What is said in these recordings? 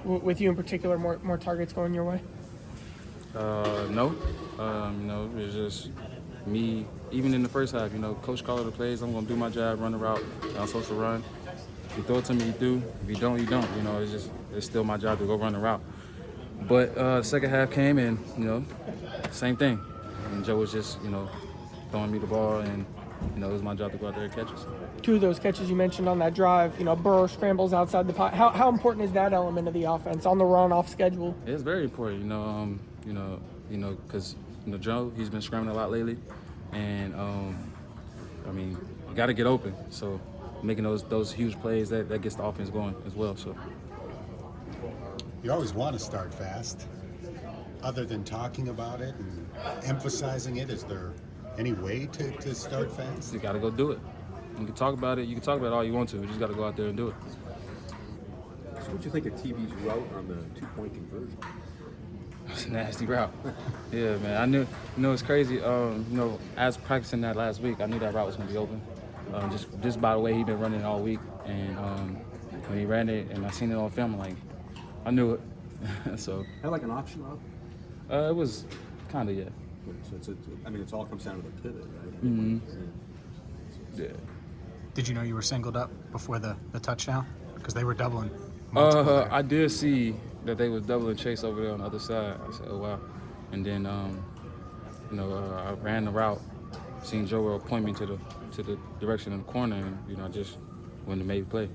with you in particular, more targets going your way? No. It was just me. Even in the first half, coach called the plays. I'm gonna do my job, run the route I'm supposed to run. If you throw it to me, you do. If you don't, you don't. It's still my job to go run the route. But the second half came and same thing. And Joe was just throwing me the ball, and it was my job to go out there and catch it. Two of those catches you mentioned on that drive, Burrow scrambles outside the pot. How important is that element of the offense on the run off schedule? It's very important, because Joe, he's been scrambling a lot lately, and you got to get open. So making those huge plays that gets the offense going as well. So you always want to start fast. Other than talking about it and emphasizing it, is there any way to start fast? You got to go do it. You can talk about it. You can talk about it all you want to. You just got to go out there and do it. So what do you think of TB's route on the 2-point conversion? It's a nasty route. Yeah, man. I knew. It's crazy. As practicing that last week, I knew that route was going to be open. Just by the way he'd been running all week, and when he ran it, and I seen it on film, I knew it. So. Had like an option route? It was kind of, yeah. So it all comes down to the pivot, right? Mm-hmm. Yeah. Did you know you were singled up before the touchdown? Because they were doubling. I did see that they was doubling Chase over there on the other side. I said, oh, wow. And then, I ran the route, seen Joe point me to the direction in the corner, and, I just went to make the play.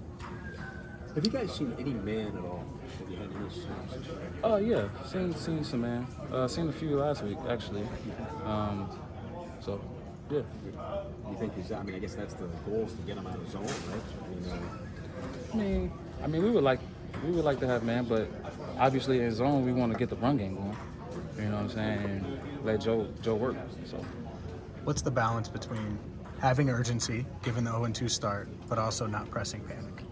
Have you guys seen any man at all? Have you had any snaps? Yeah, seen some man. Seen a few last week, actually. So, yeah. You think I guess that's the goal, is to get him out of zone, right? We would like to have man, but obviously in zone we want to get the run game going. You know what I'm saying? And let Joe work. So, what's the balance between having urgency, given the 0-2 start, but also not pressing panic?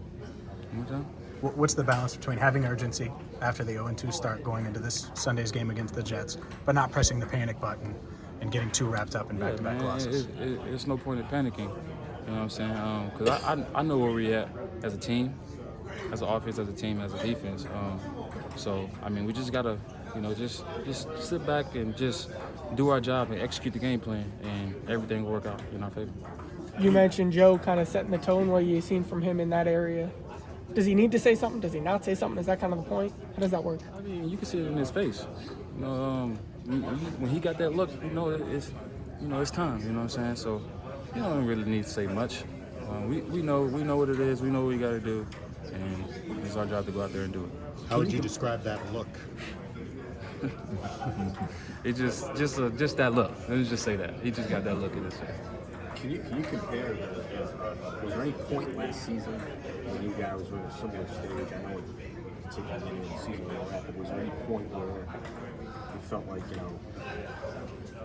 What's the balance between having urgency after the 0-2 start going into this Sunday's game against the Jets, but not pressing the panic button and getting too wrapped up in back-to-back losses? It's no point in panicking. You know what I'm saying? Because I know where we're at as a team, as an offense, as a team, as a defense. We just gotta, just sit back and just do our job and execute the game plan, and everything will work out in our favor. You mentioned Joe kind of setting the tone. What you seen from him in that area? Does he need to say something? Does he not say something? Is that kind of the point? How does that work? You can see it in his face. When he got that look, it's time. You know what I'm saying? So you don't really need to say much. We know what it is. We know what we got to do, and it's our job to go out there and do it. How would you describe that look? It's just that look. Let me just say that. He just got that look in his face. Can you compare was there any point last season when you guys were in a similar stage? I know it's taking the end of the season and all that, but was there any point where you felt like,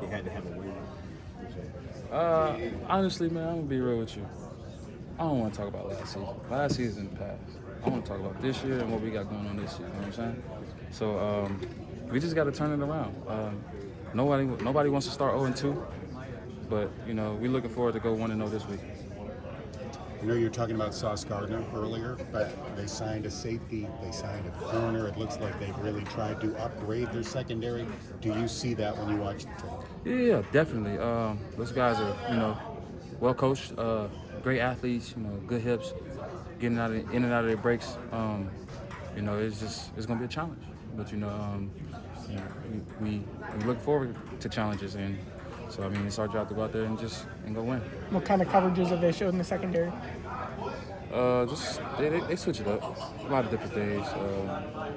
you had to have a win? Honestly, man, I'm going to be real with you. I don't want to talk about last season. Last season passed. I want to talk about this year and what we got going on this year. You know what I'm saying? So we just got to turn it around. Nobody wants to start 0-2. But, we're looking forward to go 1-0 this week. You're talking about Sauce Gardner earlier, but they signed a safety, they signed a corner. It looks like they've really tried to upgrade their secondary. Do you see that when you watch the tape? Yeah, definitely. Those guys are, well coached, great athletes, good hips, getting in and out of their breaks. It's going to be a challenge. But, we look forward to challenges, and so, it's our job to go out there and go win. What kind of coverages have they showed in the secondary? They switch it up. A lot of different things.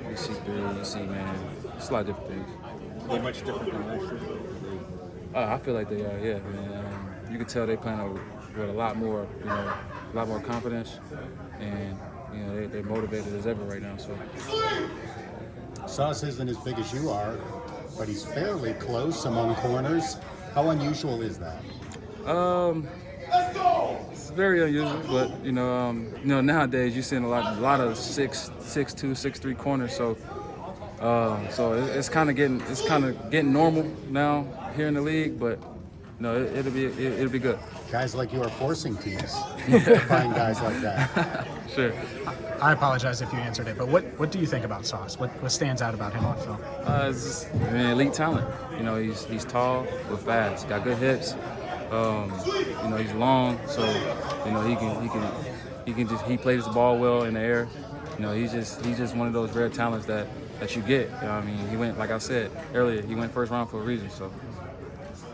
You see three, you see man. It's a lot of different things. Are they much different than last year? I feel like they are, yeah. You can tell they playing with a lot more, a lot more confidence, and they're motivated as ever right now. So. Sauce isn't as big as you are, but he's fairly close among corners. How unusual is that? It's very unusual, but nowadays you're seeing a lot of 6'2", 6'3" corners. So it's kind of getting normal now here in the league. But it'll be good. Guys like you are forcing teams to find guys like that. Sure. I apologize if you answered it, but what do you think about Sauce? What stands out about him on film? It's just an elite talent. You know, he's tall but fast. Got good hips. You know, he's long, so you know he plays the ball well in the air. You know, he's just one of those rare talents that you get. You know what I mean, he went, like I said earlier, he went first round for a reason. So